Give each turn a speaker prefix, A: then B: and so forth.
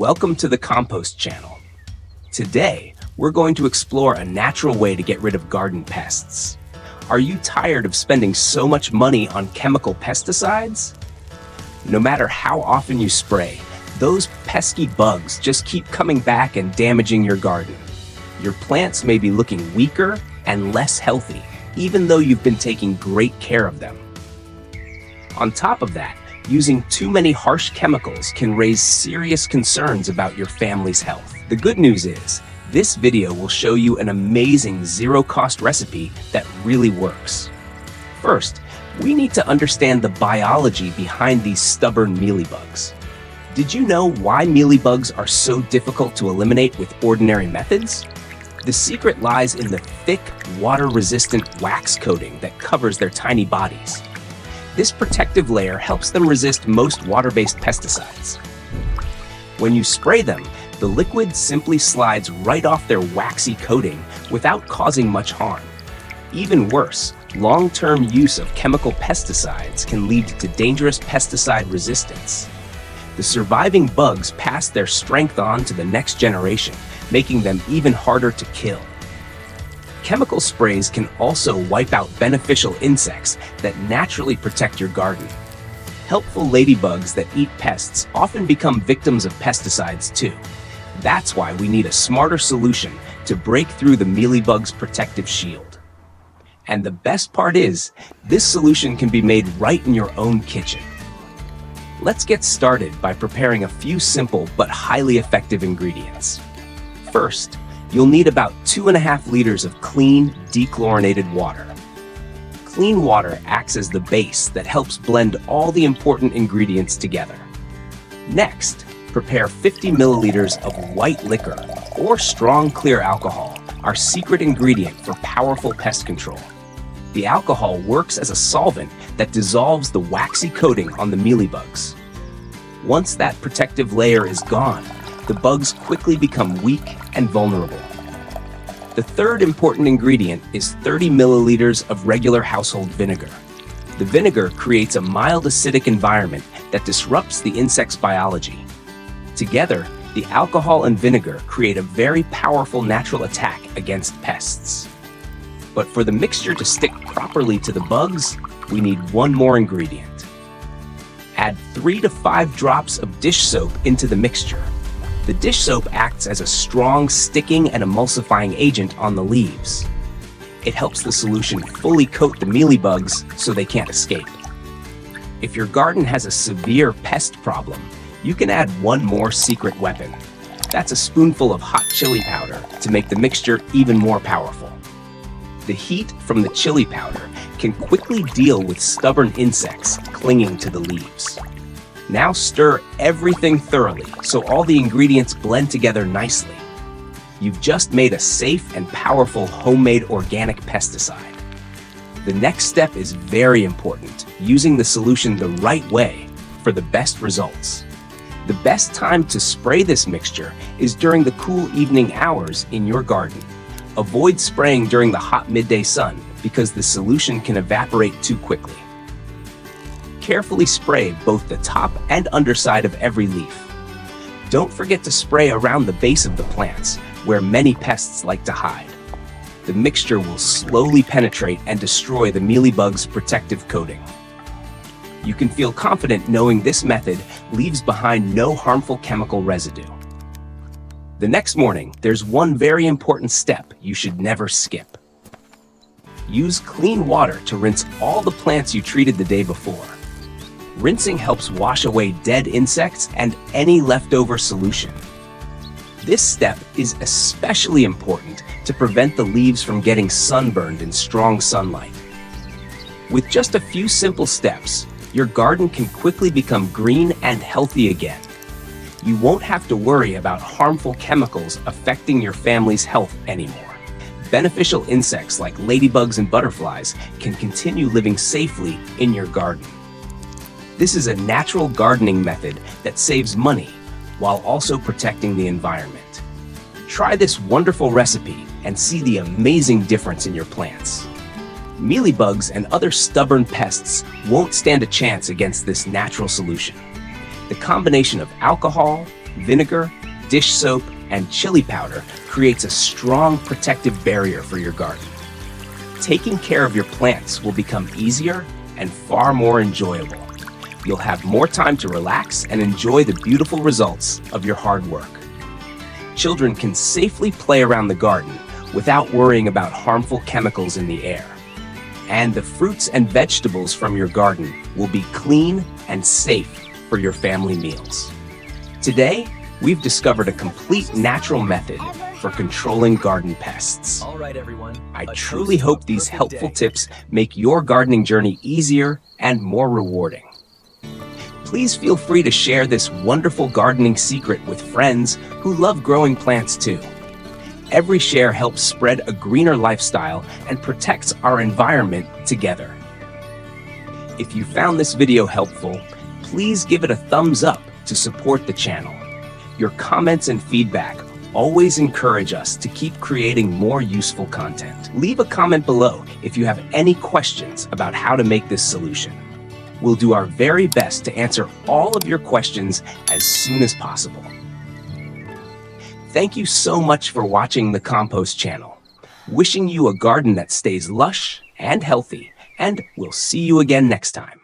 A: Welcome to the Compost channel. Today, we're going to explore a natural way to get rid of garden pests. Are you tired of spending so much money on chemical pesticides? No matter how often you spray, those pesky bugs just keep coming back and damaging your garden. Your plants may be looking weaker and less healthy, even though you've been taking great care of them. On top of that, using too many harsh chemicals can raise serious concerns about your family's health. The good news is, this video will show you an amazing zero-cost recipe that really works. First, we need to understand the biology behind these stubborn mealybugs. Did you know why mealybugs are so difficult to eliminate with ordinary methods? The secret lies in the thick, water-resistant wax coating that covers their tiny bodies. This protective layer helps them resist most water-based pesticides. When you spray them, the liquid simply slides right off their waxy coating without causing much harm. Even worse, long-term use of chemical pesticides can lead to dangerous pesticide resistance. The surviving bugs pass their strength on to the next generation, making them even harder to kill. Chemical sprays can also wipe out beneficial insects that naturally protect your garden. Helpful ladybugs that eat pests often become victims of pesticides too. That's why we need a smarter solution to break through the mealybug's protective shield. And the best part is, this solution can be made right in your own kitchen. Let's get started by preparing a few simple but highly effective ingredients. First, you'll need about 2.5 liters of clean, dechlorinated water. Clean water acts as the base that helps blend all the important ingredients together. Next, prepare 50 milliliters of white liquor or strong clear alcohol, our secret ingredient for powerful pest control. The alcohol works as a solvent that dissolves the waxy coating on the mealybugs. Once that protective layer is gone, the bugs quickly become weak and vulnerable. The third important ingredient is 30 milliliters of regular household vinegar. The vinegar creates a mild acidic environment that disrupts the insect's biology. Together, the alcohol and vinegar create a very powerful natural attack against pests. But for the mixture to stick properly to the bugs, we need one more ingredient. Add 3 to 5 drops of dish soap into the mixture. The dish soap acts as a strong sticking and emulsifying agent on the leaves. It helps the solution fully coat the mealybugs so they can't escape. If your garden has a severe pest problem, you can add one more secret weapon. That's a spoonful of hot chili powder to make the mixture even more powerful. The heat from the chili powder can quickly deal with stubborn insects clinging to the leaves. Now stir everything thoroughly so all the ingredients blend together nicely. You've just made a safe and powerful homemade organic pesticide. The next step is very important, using the solution the right way for the best results. The best time to spray this mixture is during the cool evening hours in your garden. Avoid spraying during the hot midday sun because the solution can evaporate too quickly. Carefully spray both the top and underside of every leaf. Don't forget to spray around the base of the plants, where many pests like to hide. The mixture will slowly penetrate and destroy the mealybug's protective coating. You can feel confident knowing this method leaves behind no harmful chemical residue. The next morning, there's one very important step you should never skip. Use clean water to rinse all the plants you treated the day before. Rinsing helps wash away dead insects and any leftover solution. This step is especially important to prevent the leaves from getting sunburned in strong sunlight. With just a few simple steps, your garden can quickly become green and healthy again. You won't have to worry about harmful chemicals affecting your family's health anymore. Beneficial insects like ladybugs and butterflies can continue living safely in your garden. This is a natural gardening method that saves money while also protecting the environment. Try this wonderful recipe and see the amazing difference in your plants. Mealybugs and other stubborn pests won't stand a chance against this natural solution. The combination of alcohol, Vinegar, dish soap, and chili powder creates a strong protective barrier for your garden. Taking care of your plants will become easier and far more enjoyable. You'll have more time to relax and enjoy the beautiful results of your hard work. Children can safely play around the garden without worrying about harmful chemicals in the air. And the fruits and vegetables from your garden will be clean and safe for your family meals. Today, we've discovered a complete natural method for controlling garden pests.
B: All right, everyone.
A: I truly hope these helpful tips make your gardening journey easier and more rewarding. Please feel free to share this wonderful gardening secret with friends who love growing plants too. Every share helps spread a greener lifestyle and protects our environment together. If you found this video helpful, please give it a thumbs up to support the channel. Your comments and feedback always encourage us to keep creating more useful content. Leave a comment below if you have any questions about how to make this solution. We'll do our very best to answer all of your questions as soon as possible. Thank you so much for watching the Compost channel. Wishing you a garden that stays lush and healthy, and we'll see you again next time.